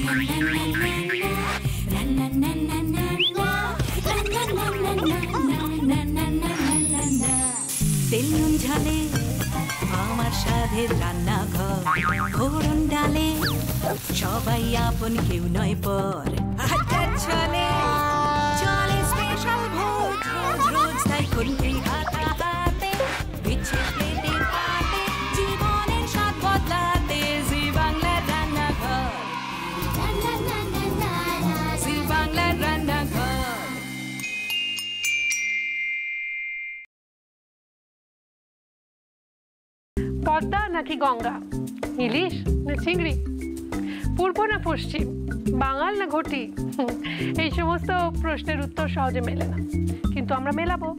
তেল নুন ঝালে আমার স্বাদের রান্নাঘর, ফোড়ন ডালে সবাই আপন, কেউ নয় পর। আড্ডার ছলে চলে স্পেশাল ভোজ, রোজ রোজ তাই খুন্তি হাতে বিচ্ছে প্লেটে পাতে, জীবনের স্বাদ বদলাতে জি বাংলার রান্নাঘর, জি বাংলার রান্নাঘর। পদ্মা নাকি গঙ্গা, ইলিশ না চিংড়ি, পূর্ব না পশ্চিম, বাঙাল না ঘটি, এই সমস্ত প্রশ্নের উত্তর সহজে মেলে না, কিন্তু আমরা মেলাবো।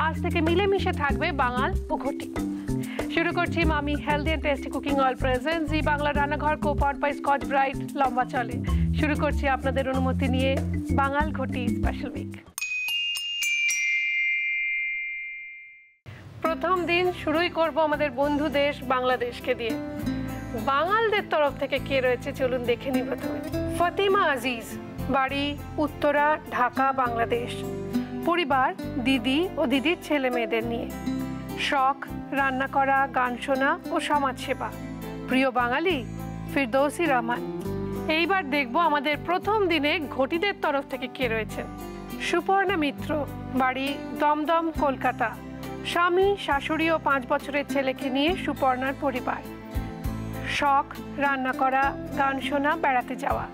আজ থেকে মিলেমিশে থাকবে বাঙাল ও ঘটি। শুরু করছি Mami healthy and tasty cooking oil present Zee Bangla Rannaghar, co powered by Scotch Brite. লম্বা চলে শুরু করছি আপনাদের অনুমতি নিয়ে বাঙাল ঘটি স্পেশাল উইক। প্রথম দিন শুরুই করব আমাদের বন্ধু দেশ বাংলাদেশকে দিয়ে। বাঙালদের তরফ থেকে কে রয়েছে চলুন দেখে নিই। প্রথমে ফাতিমা আজিজ, বাড়ি উত্তরা, ঢাকা, বাংলাদেশ। পরিবার দিদি ও দিদির ছেলে মেয়েদের নিয়ে। শখ রান্না করা, গান শোনা ও সমাজসেবা। প্রিয় বাঙালি ফিরদৌসী রহমান। এইবার দেখব আমাদের প্রথম দিনে ঘটিদের তরফ থেকে কে রয়েছে। সুপর্ণা মিত্র, বাড়ি দমদম, কলকাতা। স্বামী, শাশুড়ি ও 5 বছরের ছেলেকে নিয়ে সুপর্ণার পরিবার। শখ রান্না করা, গান শোনা, বেড়াতে যাওয়া।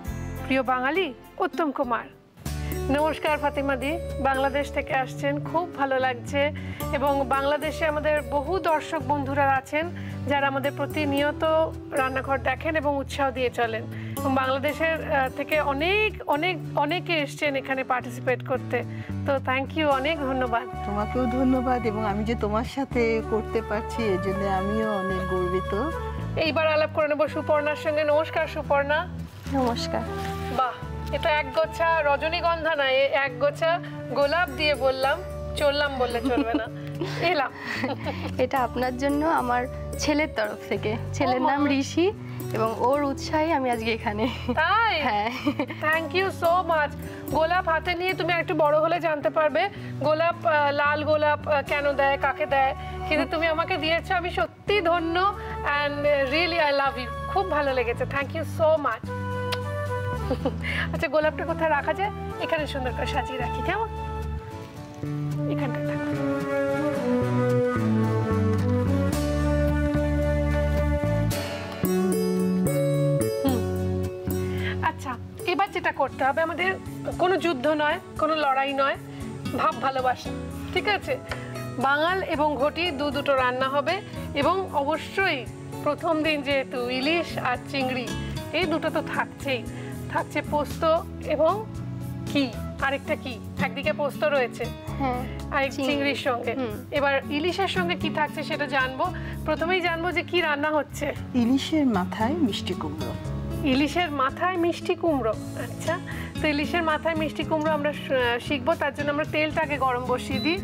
প্রিয় বাঙালি উত্তম কুমার। নমস্কার ফাতিমা দি, বাংলাদেশ থেকে আসছেন, খুব ভালো লাগছে। এবং বাংলাদেশে আমাদের বহু দর্শক বন্ধুরা আছেন যারা আমাদের প্রতিনিয়ত রান্নাঘর দেখেন এবং উৎসাহ দিয়ে চলেন। এবং বাংলাদেশের থেকে অনেকে এসছেন এখানে পার্টিসিপেট করতে। তো থ্যাংক ইউ, অনেক ধন্যবাদ। তোমাকেও ধন্যবাদ, এবং আমি যে তোমার সাথে করতে পারছি এর জন্য আমিও অনেক গর্বিত। এইবার আলাপ করে নেবো সুপর্ণার সঙ্গে। নমস্কার সুপর্ণা। নমস্কার। বাহ, এটা একগোছা রজনীগন্ধা না, একগোছা গোলাপ দিয়ে বললাম, চললাম বললে চলবে না, এলাম। এটা আপনার জন্য আমার ছেলের তরফ থেকে। ছেলের নাম ঋষি এবং ওর উৎসাহে আমি আজকে এখানে। তাই? হ্যাঁ, থ্যাংক ইউ সো মাচ। গোলাপ হাতে নিয়ে তুমি একটু বড় হলে জানতে পারবে গোলাপ, লাল গোলাপ কেন দেয়, কাকে দেয়, কিন্তু তুমি আমাকে দিয়েছো, আমি সত্যি ধন্য। And really I love you, খুব ভালো লেগেছে, থ্যাংক ইউ সো মাচ। আচ্ছা, গোলাপটা কোথায় রাখা যায়? এখানে সুন্দর করে সাজিয়ে রাখি, কেমন? এখানটা থাকো। আচ্ছা, এবার যেটা করতে হবে আমাদের, কোনো যুদ্ধ নয়, কোনো লড়াই নয়, ভাব ভালোবাসা, ঠিক আছে? বাঙাল এবং ঘটি দুটো রান্না হবে, এবং অবশ্যই প্রথম দিন যেহেতু ইলিশ আর চিংড়ি এই দুটো তো থাকছেই। থাকছে পোস্ত এবং কি আরেকটা কি, একদিকে পোস্ত রয়েছে আরেক চিংড়ির সঙ্গে। এবার ইলিশের সঙ্গে কি থাকছে সেটা জানবো। প্রথমেই জানবো যে কি রান্না হচ্ছে। ইলিশের মাথায় মিষ্টি কুমড়ো। ইলিশের মাথায় মিষ্টি কুমড়ো, আচ্ছা। তো ইলিশের মাথায় মিষ্টি কুমড়ো আমরা শিখবো, তার জন্য আমরা তেলটাকে গরম বসিয়ে দিই।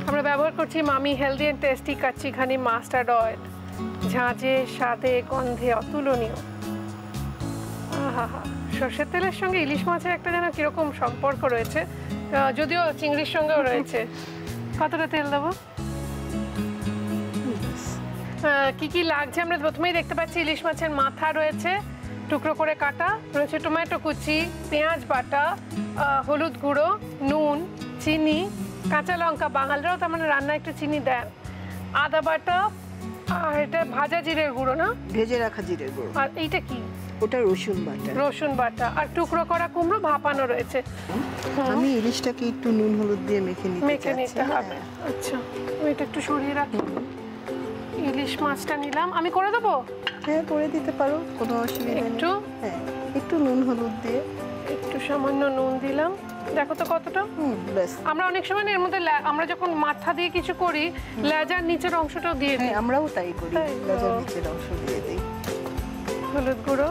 আমরা ব্যবহার করছি Mami healthy and tasty kacchi ঘানি মাস্টার্ড অয়েল। ঝাঁঝে, স্বাদে, গন্ধে অতুলনীয়। আহা, সর্ষের তেলের সঙ্গে ইলিশ মাছের একটা যেন কিরকম সম্পর্ক রয়েছে, যদিও চিংড়ির সঙ্গেও রয়েছে। কতটা তেল দেবো? কি কি লাগছে আমরা প্রথমেই দেখতে পাচ্ছি। ইলিশ মাছের মাথা রয়েছে টুকরো করে কাটা, রয়েছে টমেটো কুচি, পেঁয়াজ বাটা, হলুদ গুঁড়ো, নুন, চিনি, কাঁচা লঙ্কা। বাঙালিরাও তার মানে রান্না একটু চিনি দেন। আদা বাটা, আর এটা ভাজা জিরের গুঁড়ো না, ভেজে রাখা জিরের গুঁড়ো। আর এইটা কি? ওটা রসুন বাটা। রসুন বাটা আর টুকরো করা কুমড়ো ভাপানো রয়েছে। আমি ইলিশটাকে একটু নুন হলুদ দিয়ে মেখে নিতে হবে। আচ্ছা, আমি এটা একটু সরিয়ে রাখি। ইলিশ মাছটা নিলাম, আমি করে দেবো? হ্যাঁ, করে দিতে পারো, কোনো অসুবিধা নেই। একটু, হ্যাঁ, একটু নুন হলুদ দিয়ে, একটু সামান্য নুন দিলাম। দেখো তো কতটা। আমরা অনেক সময় এর মধ্যে আমরা যখন মাথা দিয়ে কিছু করি, লেজার নিচের অংশটাও দিয়ে দিই। আমরাও তাই করি, লেজার নিচের অংশ দিয়ে দিই। হলুদ গুঁড়ো।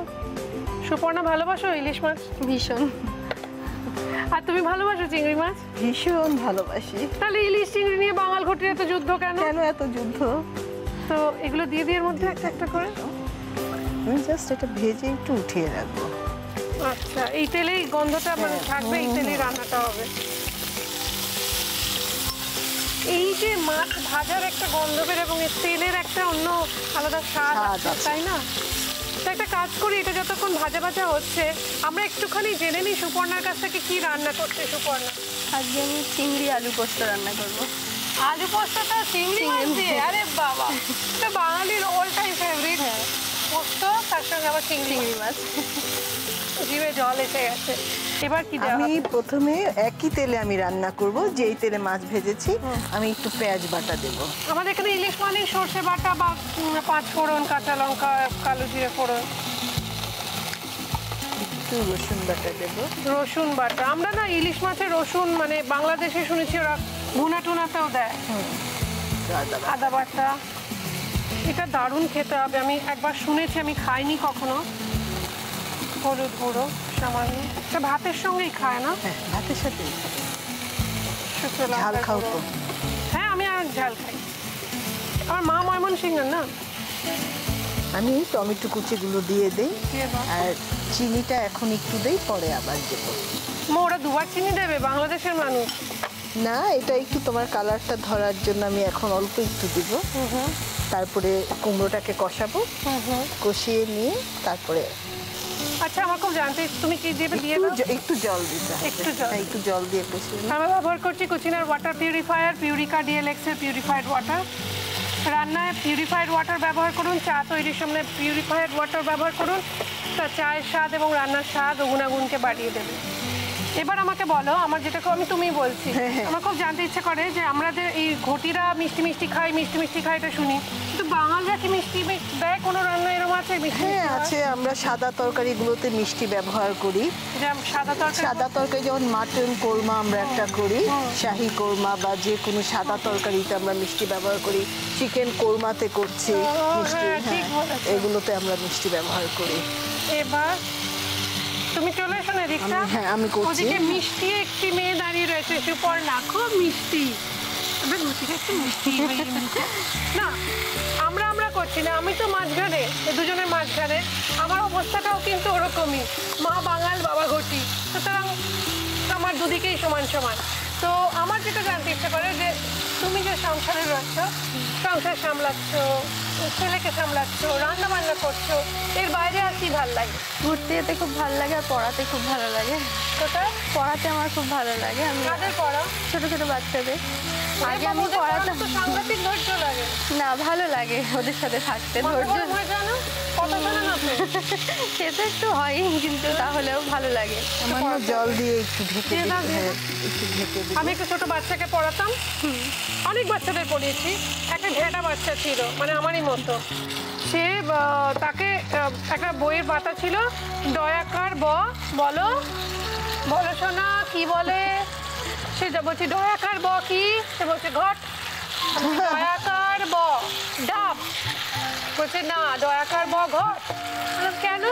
সুপর্ণা ভালোবাসো ইলিশ মাছ? ভীষণ। আর তুমি ভালোবাসো চিংড়ি মাছ? ভীষণ ভালোবাসি। তাহলে ইলিশ চিংড়ি নিয়ে বাঙাল ঘটির এত যুদ্ধ কেন? কেন এত যুদ্ধ? তো এগুলো দিয়ে এর মধ্যে একটা একটা করে। আমি জাস্ট এটা ভেজে একটু উঠিয়ে রাখবো। আচ্ছা, এই তেলেই গন্ধটা মানে থাকবে, এই তেলেই রান্নাটা হবে। এই যে মাছ ভাজার একটা গন্ধ বের এবং এই তেলের একটা অন্য আলাদা স্বাদ আছে, তাই না? তো একটা কাজ করি, এটা যতক্ষণ ভাজা ভাজা হচ্ছে আমরা একটুখানি জেনে নিই সুপর্ণার কাছ থেকে কি রান্না করছে সুপর্ণা। আজকে আমি চিংড়ি আলু পোস্ত রান্না করব। আলু পোস্তটা চিংড়ি মাছ দিয়ে? আরে বাবা, এটা বাঙালির অল টাইম ফেভারিট। পোস্ত তার সঙ্গে আবার চিংড়ি মাছ। জিভে জল এসে গেছে। এবার কি দেওয়া আমি হবে? প্রথমে একই তেলে আমি রান্না করব, যেই তেলে মাছ ভেজেছি আমি একটু পেঁয়াজ বাটা দেব। আমাদের এখানে ইলিশ মানে সর্ষে বাটা বা 5 ফোড়ন, কাঁচা লঙ্কা, কালো জিরে ফোড়ন, একটু রসুন বাটা দেব। রসুন বাটা। আমরা না ইলিশ মাছের রসুন মানে বাংলাদেশে শুনেছি ওরা ভুনা টুনাতেও দেয়। আদা বাটা, এটা দারুণ খেতে হবে। আমি একবার শুনেছি, আমি খাইনি কখনো। হলুদ গুঁড়ো সামান্য, এটা ভাতের সঙ্গেই খায় না? হ্যাঁ, ভাতের সাথে। শুকনো ঝাল লঙ্কার খাও গুঁড়ো। তো? হ্যাঁ, আমি আর ঝাল খাই। আমার মা ময়মনসিংহের না। আমি টমেটো কুচিগুলো দিয়ে দেই, দিয়ে দাও। আর চিনিটা এখন একটু দেই, পরে আবার দেব। মা, ওরা দুবার চিনি দেবে? বাংলাদেশের মানুষ। না, এটা একটু তোমার কালারটা ধরার জন্য আমি এখন অল্প একটু দিব। তারপরে কুমড়োটাকে কষাবো, কষিয়ে নিয়ে তারপরে। আচ্ছা, আমার খুব জানতে, তুমি কি দেবে? দিয়ে দাও। একটু জল দিতে হবে। একটু জল। হ্যাঁ, একটু জল দিয়ে কষিয়ে নিই। আমি ব্যবহার করছি কুচিনার ওয়াটার পিউরিফায়ার, পিউরিকা ডিএলএক্স এর পিউরিফাইড ওয়াটার। রান্নায় পিউরিফাইড ওয়াটার ব্যবহার করুন, চা তৈরির সময় পিউরিফাইড ওয়াটার ব্যবহার করুন। তা চায়ের স্বাদ এবং রান্নার স্বাদ ও গুণাগুণকে বাড়িয়ে দেবে। এবার আমাকে বলো, আমার যেটা আমি তুমি বলছি, আমার খুব জানতে ইচ্ছে করে যে আমরা যে এই ঘটিরা মিষ্টি মিষ্টি খাই, মিষ্টি মিষ্টি খাই এটা শুনি, কিন্তু বাঙালরা কি মিষ্টি দেয় কোনো রান্না এরকম আছে? হ্যাঁ আছে, আমরা সাদা তরকারিগুলোতে মিষ্টি ব্যবহার করি। সাদা তরকারি যেমন মাটন কোরমা আমরা একটা করি, শাহী কোরমা বা যে কোনো সাদা তরকারিতে আমরা মিষ্টি ব্যবহার করি। চিকেন কোরমাতে করছি মিষ্টি, এগুলোতে আমরা মিষ্টি ব্যবহার করি। এবার তুমি চলে এসো না রিক্সা। হ্যাঁ, আমি করছি। ওদিকে মিষ্টি একটি মেয়ে দাঁড়িয়ে রয়েছে, সুপর্ণা, খুব মিষ্টি। আমরা ঘুরতে একটু মিষ্টি না, আমরা করছি না, আমি তো মাঝখানে, দুজনের মাঝখানে। আমার অবস্থাটাও কিন্তু ওরকমই, মা বাঙাল বাবা ঘটি, সুতরাং আমার দুদিকেই সমান সমান। তো আমার যেটা জানতে ইচ্ছে করে যে তুমি যে সংসারে রয়েছ, সংসার সামলাচ্ছ, ছেলেকে সামলাচ্ছ, রান্না বান্না করছো, এর বাইরে আর কি ভালো লাগে? ঘুরতে যেতে খুব ভালো লাগে, আর পড়াতে খুব ভালো লাগে। কোথায়? পড়াতে আমার খুব ভালো লাগে। আমি কাদের পড়া? ছোট ছোট বাচ্চাদের। আগে আমি পড়াতাম। সাংঘাতিক ধৈর্য লাগে। না, ভালো লাগে ওদের সাথে থাকতে। ধৈর্য সে তো একটু হয়, কিন্তু তাহলেও ভালো লাগে। আমার না জল দিয়ে একটু ঢেকে দিই। হ্যাঁ, একটু ঢেকে দিই। আমি একটা ছোট বাচ্চাকে পড়াতাম, অনেক বাচ্চাদের পড়িয়েছি। একটা ঘেটা বাচ্চা ছিল, মানে আমারই মতো। সে তাকে একটা বইয়ের পাতা ছিল, দয়াকার বলো বলো শোনা কি বলে। সে বলছি দয়াকার ব কি, সে বলছে ঘট। দয়াকার ব ডাব, বলছে না দয়াকার ব ঘট। কেন?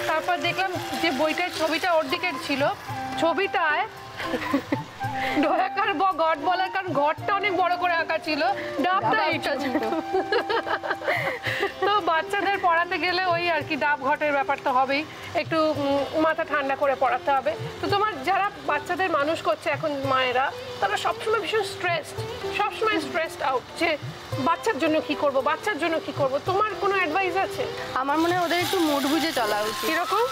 তারপর দেখলাম যে বইটার ছবিটা ওর দিকে ছিল, ছবিটায় দয়াকার ব ঘট বলার কারণ ঘরটা অনেক বড় করে আঁকা ছিল, ডাবটা এইটা ছিল। তো বাচ্চাদের পড়াতে গেলে ওই আর কি ডাব ঘটের ব্যাপার তো হবেই, একটু মাথা ঠান্ডা করে পড়াতে হবে। তো তোমার যারা বাচ্চাদের মানুষ করছে এখন মায়েরা, তারা সবসময় ভীষণ সবসময় স্ট্রেসড আউট যে বাচ্চার জন্য কি করব, বাচ্চার জন্য কি করব। তোমার কোনো অ্যাডভাইস আছে? আমার মনে হয় ওদের একটু মুড বুঝে চলা উচিত। কিরকম?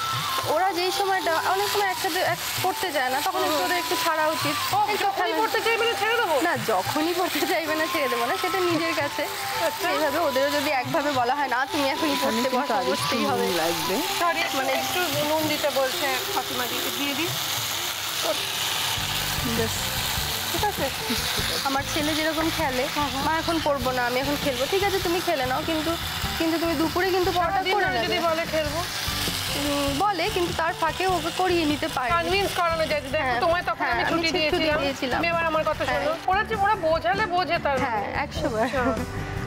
ওরা যেই সময়টা অনেক সময় একসাথে পড়তে যায় না, তখন একটু ওদের একটু ছাড়া উচিত। যখনই পড়তে চাইবে না ছেড়ে দেবো না, যখনই পড়তে চাইবে না ছেড়ে দেবো না, সেটা নিজের কাছে। সেইভাবে ওদেরও যদি একভাবে বলা হয় না তুমি এখনই পড়তে বসতেই হবে লাগবে। মানে একটু নুন দিতে বলছে ফাতিমা দিকে, দিয়ে দিই। ঠিক আছে। আমার ছেলে যেরকম খেলে, মা এখন পড়বো না, আমি এখন খেলবো, ঠিক আছে তুমি খেলে নাও, কিন্তু তুমি দুপুরে কিন্তু পড়াটা করে নেবে। যদি বলে খেলবো বলে, কিন্তু তার ফাঁকে ওকে করিয়ে নিতে পারে, কনভিন্স করানো যায়। দেখো তোমায় তখন আমি ছুটি দিয়েছিলাম, তুমি এবার আমার কথা শোনো। ওরা বোঝালে বোঝে তার। হ্যাঁ, 100 বার।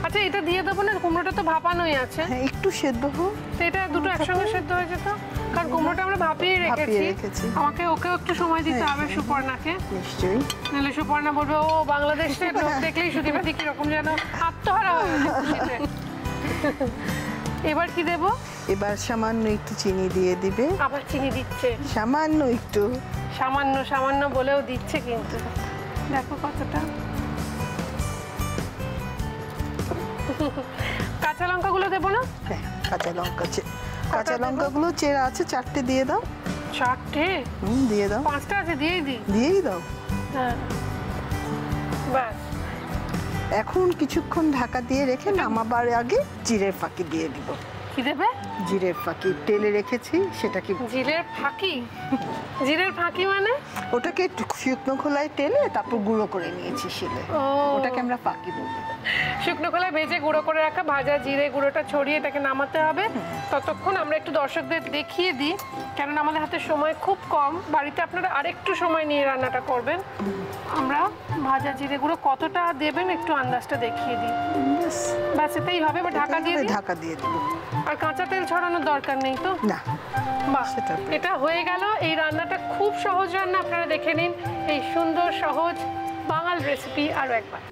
আচ্ছা, এটা দিয়ে দেবো না? কুমড়োটা তো ভাপানোই আছে। হ্যাঁ, একটু সেদ্ধ হোক। তো এটা দুটো একসঙ্গে সেদ্ধ হয়ে যেত। কারণ কুমড়োটা আমরা ভাপিয়ে রেখেছি। আমাকে ওকেও একটু সময় দিতে হবে সুপর্ণাকে। নিশ্চয়ই। নাহলে সুপর্ণা বলবে ও বাংলাদেশের লোক দেখলেই সুদীপাদি কিরকম যেন আত্মহারা হয়ে খুশিতে। এবার কি দেব? এবার সামান্য একটু চিনি দিয়ে দিবে। আবার চিনি দিচ্ছে? সামান্য একটু। সামান্য সামান্য বলেও দিচ্ছে, কিন্তু দেখো কতটা। কাঁচা লঙ্কাগুলো দেবো না? হ্যাঁ, কাঁচা লঙ্কাগুলো চেরা আছে, 4টে দিয়ে দাও। 4টে? দিয়ে দাও। 5টা আছে, দিয়েই দাও। হ্যাঁ, বাস। এখন কিছুক্ষণ ঢাকা দিয়ে রেখে নামাবার আগে জিরের ফাঁকি দিয়ে দিব। কি দেবে? জিরের ফাঁকি তেলে রেখেছি, সেটা কি? জিরের ফাঁকি? জিরের ফাঁকি মানে? ওটাকে শুকনো খোলায় তেলে তারপর গুঁড়ো করে নিয়েছি শিলে, ওটাকে আমরা ফাঁকি বলি। শুকনো খোলায় ভেজে গুঁড়ো করে রাখা ভাজা জিরে গুঁড়োটা ছড়িয়ে এটাকে নামাতে হবে। ততক্ষণ আমরা একটু দর্শকদের দেখিয়ে দিই, কেননা আমাদের হাতে সময় খুব কম। বাড়িতে আপনারা আরেকটু সময় নিয়ে রান্নাটা করবেন। আমরা ভাজা জিরে গুঁড়ো কতটা দেবেন একটু আন্দাজটা দেখিয়ে দিই। ব্যাস, এটাই হবে। বা ঢাকা দিয়ে দিই? ঢাকা দিয়ে দেব। আর কাঁচা তেল ছড়ানোর দরকার নেই তো? না। বাহ, এটা হয়ে গেল। এই রান্নাটা খুব সহজ রান্না, আপনারা দেখে নিন এই সুন্দর সহজ বাঙাল রেসিপি আরও একবার।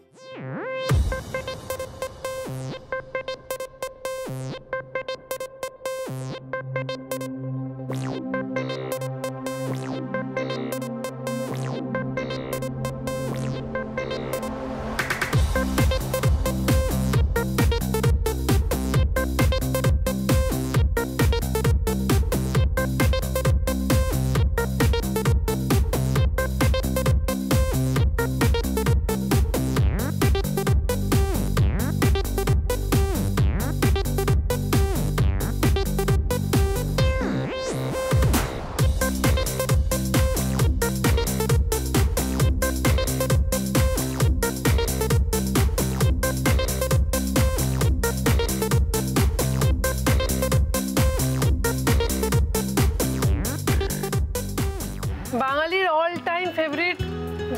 বাঙালির অল টাইম ফেভারিট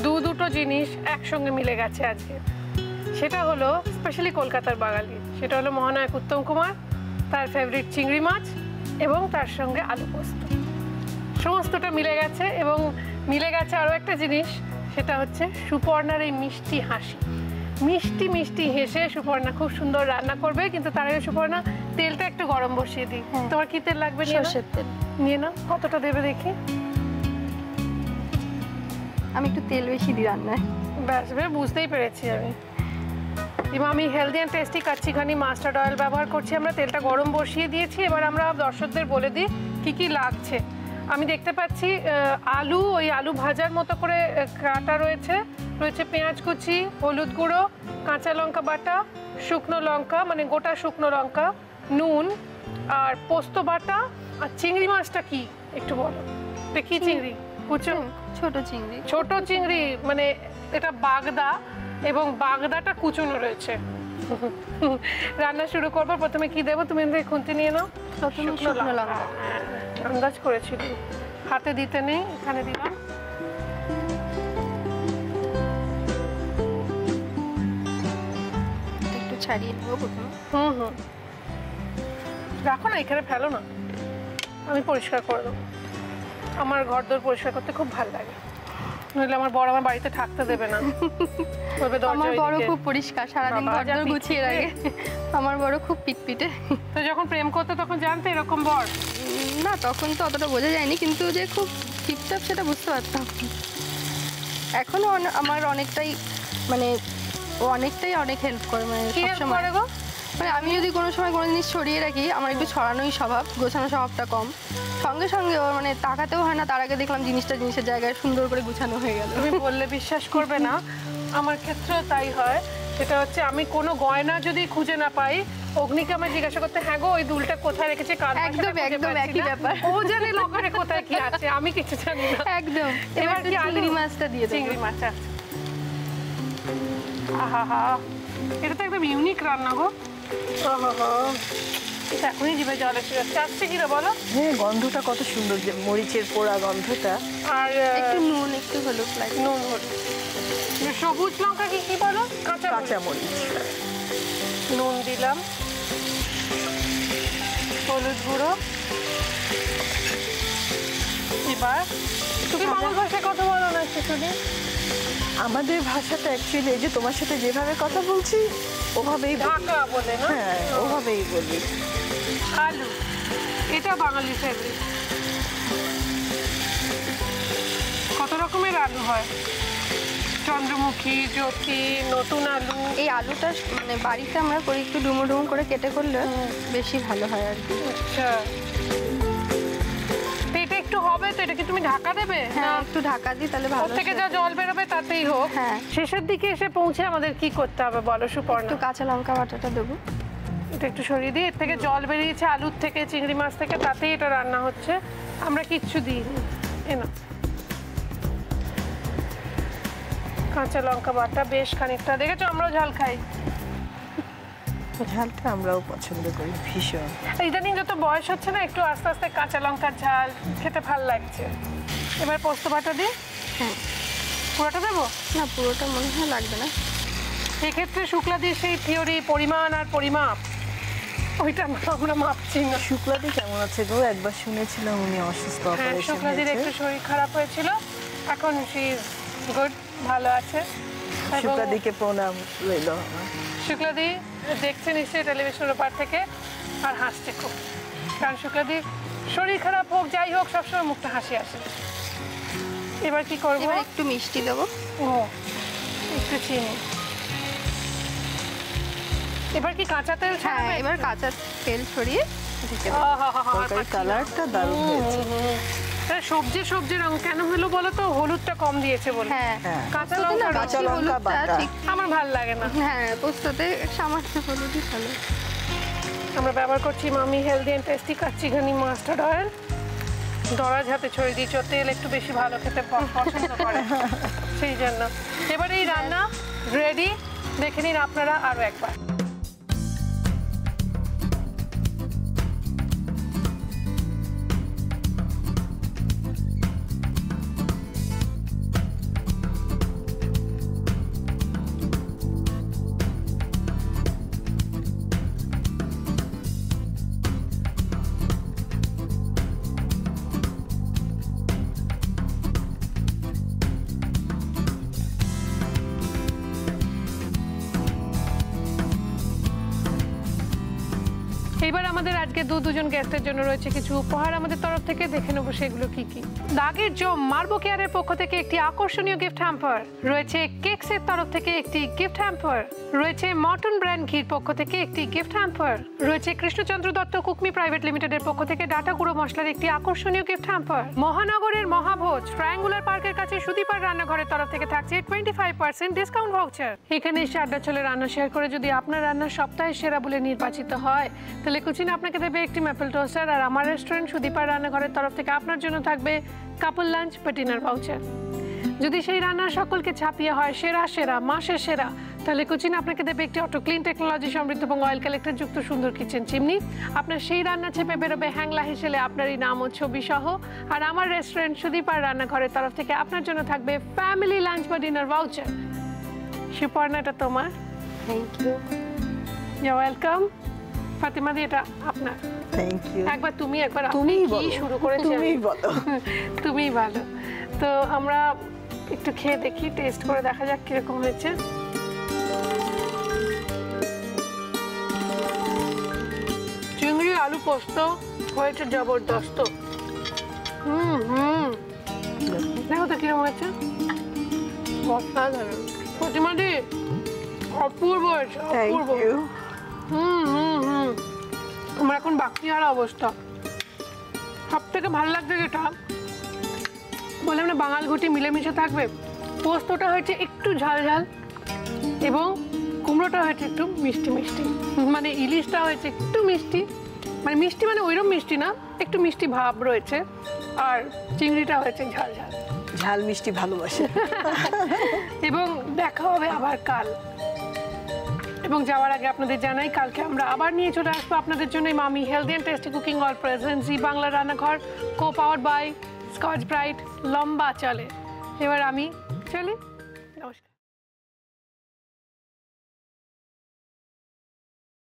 দুটো জিনিস একসঙ্গে মিলে গেছে আজকে। সেটা হলো স্পেশালি কলকাতার বাঙালি, সেটা হলো মহানায়ক উত্তম কুমার, তার ফেভারিট চিংড়ি মাছ এবং তার সঙ্গে আলু পোস্ত। সমস্তটা মিলে গেছে। এবং মিলে গেছে আরও একটা জিনিস, সেটা হচ্ছে সুপর্ণার এই মিষ্টি হাসি। মিষ্টি মিষ্টি হেসে সুপর্ণা খুব সুন্দর রান্না করবে। কিন্তু তার আগে সুপর্ণা তেলটা একটু গরম বসিয়ে দিই। তোমার কি তেল লাগবে? সরষের তেল নিয়ে নাও। কতটা দেবে দেখি? আমি একটু তেল বেশি দিই রান্নায়। ব্যাস, বুঝতেই পেরেছি আমি। এবার আমি healthy and tasty kachchi ghani mustard oil ব্যবহার করছি। আমরা তেলটা গরম বসিয়ে দিয়েছি। এবার আমরা দর্শকদের বলে দিই কি কি লাগছে। আমি দেখতে পাচ্ছি আলু, ওই আলু ভাজার মতো করে কাটা রয়েছে। পেঁয়াজ কুচি, হলুদ গুঁড়ো, কাঁচা লঙ্কা বাটা, শুকনো লঙ্কা মানে গোটা শুকনো লঙ্কা, নুন আর পোস্ত বাটা। আর চিংড়ি মাছটা কি একটু বলো? কি চিংড়ি? ছোট চিংড়ি, মানে এটা বাগদা, এবং বাগদাটা কুচুনো রয়েছে। রান্না শুরু করবো। প্রথমে কি দেবো? তুমি খুন্তি নিয়ে নাও। শুকনো লঙ্কা আন্দাজ করেছিল, হাতে দিতে নেই, এখানে দিলাম। একটু ছাড়িয়ে নেবো প্রথমে। রাখো না, এখানে ফেলো না, আমি পরিষ্কার করে দেবো। আমার ঘরদোর পরিষ্কার করতে খুব ভালো লাগে, নইলে আমার বড় আমার বাড়িতে থাকতে দেবে না। আমার বড় খুব পরিষ্কার, সারাদিন ঘরদোর গুছিয়ে রাখে। আমার বড় খুব পিটপিটে। তো যখন প্রেম করতে তখন জানতে এরকম বর? না, তখন তো অতটা বোঝা যায়নি, কিন্তু যে খুব ঠিকঠাক সেটা বুঝতে পারতাম। এখনো আমার অনেকটাই মানে অনেক হেল্প করে। মানে সবসময় মানে আমি যদি কোনো সময় কোনো জিনিস ছড়িয়ে রাখি, আমার একটু ছড়ানোই স্বভাব, গোছানো স্বভাবটা কম। সঙ্গে সঙ্গে ওর মানে তাকাতেও হয় না, তার আগে দেখলাম জিনিসের জায়গায় সুন্দর করে গুছানো হয়ে গেল। তুমি বললে বিশ্বাস করবে না, আমার ক্ষেত্রেও তাই হয়। সেটা হচ্ছে আমি কোনো গয়না যদি খুঁজে না পাই, অগ্নিকে আমার জিজ্ঞাসা করতে, হ্যাঁ গো ওই দুলটা কোথায় রেখেছে? একদম একই ব্যাপার। ও জানে লকারে কোথায় কি আছে, আমি কিছু জানি না। একদম। এবার কি চিংড়ি মাছটা দিয়ে দেব। চিংড়ি মাছ, আহা, এটা তো একদম ইউনিক রান্না গো। এখনই জিভে জল এসে যাচ্ছে। আসছে কি রে বলো? হ্যাঁ, গন্ধটা কত সুন্দর, যে মরিচের পোড়া গন্ধটা। আর একটু নুন, একটু হলুদ, নুন হলুদ। সবুজ লঙ্কা কি বলো? কাঁচা মরিচ। নুন দিলাম, হলুদ গুঁড়ো, এবার তুমি বাংলা ভাষায় কথা বলো না একটু শুনি। আমাদের ভাষাটা অ্যাকচুয়ালি এই যে তোমার সাথে যেভাবে কথা বলছি ওভাবেই ঢাকা বলে না? হ্যাঁ ওভাবেই বলি। আলু, এটা বাঙালি ফেভারিট। কত রকমের আলু হয়? চন্দ্রমুখী, জ্যোতি, নতুন আলু। এই আলুটা মানে বাড়িতে আমরা করি একটু ডুমো ডুমো করে কেটে করলে বেশি ভালো হয় আর কি। আচ্ছা, তো এটা একটু হবে তো, এটা কি তুমি ঢাকা দেবে? হ্যাঁ একটু ঢাকা দিই তাহলে ভালো। ওর থেকে যা জল বেরোবে তাতেই হোক। হ্যাঁ। শেষের দিকে এসে পৌঁছে আমাদের কি করতে হবে বলো সুপর্ণা? একটু কাঁচা লঙ্কা বাটাটা দেবো। এটা একটু সরিয়ে দিই, এর থেকে জল বেরিয়েছে আলুর থেকে, চিংড়ি মাছ থেকে, তাতেই এটা রান্না হচ্ছে। আমরা কিচ্ছু দিইনি। এনো কাঁচা লঙ্কা বাটা বেশ খানিকটা, দেখেছো আমরাও ঝাল খাই। ঝালটা আমরাও পছন্দ করি ভীষণ। ইদানিং যত বয়স হচ্ছে না একটু আস্তে আস্তে কাঁচা লঙ্কার ঝাল খেতে ভাল লাগছে। এবার পোস্ত বাটা দিই। হ্যাঁ পুরোটা দেবো না, পুরোটা মনে হয় লাগবে না। এক্ষেত্রে শুক্লাদির সেই থিওরি পরিমাণ আর পরিমাপ ওইটা আমরা মাপছি না। শুক্লাদি কেমন আছে গো? একবার শুনেছিলাম উনি অসুস্থ, হ্যাঁ অপারেশন শুক্লাদির হয়েছে। একটু শরীর খারাপ হয়েছিল, এখন শি ইজ গুড, ভালো আছে। এবং শুক্লাদিকে প্রণাম রইল আমার। শুক্লাদি দেখছে নিশ্চয়ই টেলিভিশনের ওপার থেকে আর হাসছে খুব, কারণ শুক্লাদির শরীর খারাপ হোক যাই হোক সবসময় মুখটা হাসি আসে। এবার কি করবো? এবার একটু মিষ্টি দেবো। ও একটু চিনি। এবার কি কাঁচা তেল হ্যাঁ ছাড়াবে? এবার কাঁচা তেল ছড়িয়ে দিতে হবে। তরকারির কালারটা দারুণ হয়েছে। সবজি সবজি রং কেন হলো বলো তো? হলুদটা কম দিয়েছে বলে। হ্যাঁ কাঁচা পোস্ততে না লঙ্কা কাঁচা বেশি লঙ্কা হলুদটা বাটা। ঠিক। আমার ভাল লাগে না। হ্যাঁ পোস্ততে সামান্য হলুদই ভালো। আমরা ব্যবহার করছি Mami healthy and tasty kachchi ghani mustard oil. দরাজ হাতে ছড়িয়ে দিয়েছ, তেল একটু বেশি ভালো খেতে পছন্দ করে সেই জন্য। এবার এই রান্না রেডি, দেখে নিন আপনারা আরও একবার। এইবার আমাদের আজকে দুজন গেস্টের জন্য রয়েছে কিছু উপহার আমাদের তরফ থেকে, দেখে নেবো সেগুলো কি কি। দাগের জম মার্বো কেয়ারের পক্ষ থেকে একটি আকর্ষণীয় গিফট হ্যাম্পার রয়েছে, কেকসের তরফ থেকে একটি গিফট হ্যাম্পার রয়েছে, মটন ব্র্যান্ড ঘির পক্ষ থেকে একটি গিফট হ্যাম্পার রয়েছে, কৃষ্ণচন্দ্র দত্ত কুকমি প্রাইভেট লিমিটেডের পক্ষ থেকে ডাটা গুঁড়ো মশলার একটি আকর্ষণীয় গিফট হ্যাম্পার। মহানগরের মহাভোজ ট্রায়াঙ্গুলার পার্কের কাছে সুদীপার রান্নাঘরের তরফ থেকে থাকছে 25% ডিসকাউন্ট ভাউচার। এখানে এসে আড্ডা চলে রান্না শেয়ার করে যদি আপনার রান্না সপ্তাহের সেরা বলে নির্বাচিত হয় তাহলে কুচিন আপনাকে দেবে একটি ম্যাপল টোস্টার, আর আমার রেস্টুরেন্ট সুদীপার রান্নাঘরের তরফ থেকে আপনার জন্য থাকবে কাপল লাঞ্চ বা ডিনার ভাউচার। যদি সেই রান্নার সকলকে ছাপিয়ে হয় সেরা সেরা মাসের সেরা, তাহলে কুচিন আপনাকে দেবে একটি অটো ক্লিন টেকনোলজি সমৃদ্ধ এবং অয়েল কালেক্টর যুক্ত সুন্দর কিচেন চিমনি। আপনার সেই রান্না চেপে বেরোবে হ্যাংলা হিসেলে আপনারই নাম ও ছবি সহ। আর আমার রেস্টুরেন্ট সুদীপার রান্নাঘরের তরফ থেকে আপনার জন্য থাকবে ফ্যামিলি লাঞ্চ বা ডিনার ভাউচার। সুপর্ণা, এটা তোমার। Thank you. You welcome. Fatima di, এটা আপনার। Thank you. একবার তুমি, একবার তুমি কি শুরু করেছো? তুমিই বলো। তুমিই ভালো। তো আমরা একটু খেয়ে দেখি, টেস্ট করে দেখা যাক কিরকম হয়েছে। চিংড়ি আলু পোস্ত হয়েছে জবরদস্ত। দেখো তো কিরকম হয়েছে, অসাধারণ। প্রতিমা দি, অপূর্ব হয়েছে, থ্যাংক অপূর্ব। ইউ। আমার এখন বাকি আর অবস্থা। সব থেকে ভালো লাগছে যেটা বললাম না, বাঙাল ঘুটি মিলেমিশে থাকবে। পোস্তটা হয়েছে একটু ঝাল ঝাল এবং কুমড়োটা হয়েছে একটু মিষ্টি মিষ্টি, মানে ইলিশটা হয়েছে একটু মিষ্টি, মানে মিষ্টি মানে ওইরকম মিষ্টি না, একটু মিষ্টি ভাব রয়েছে, আর চিংড়িটা হয়েছে ঝাল ঝাল। ঝাল মিষ্টি ভালোবাসে। এবং দেখা হবে আবার কাল। এবং যাওয়ার আগে আপনাদের জানাই, কালকে আমরা আবার নিয়ে চলে আসবো আপনাদের জন্য Mami healthy and tasty cooking oil present Zee Bangla Rannaghar, co powered by Scotch Brite. লম্বা চলে। এবার আমি চলি।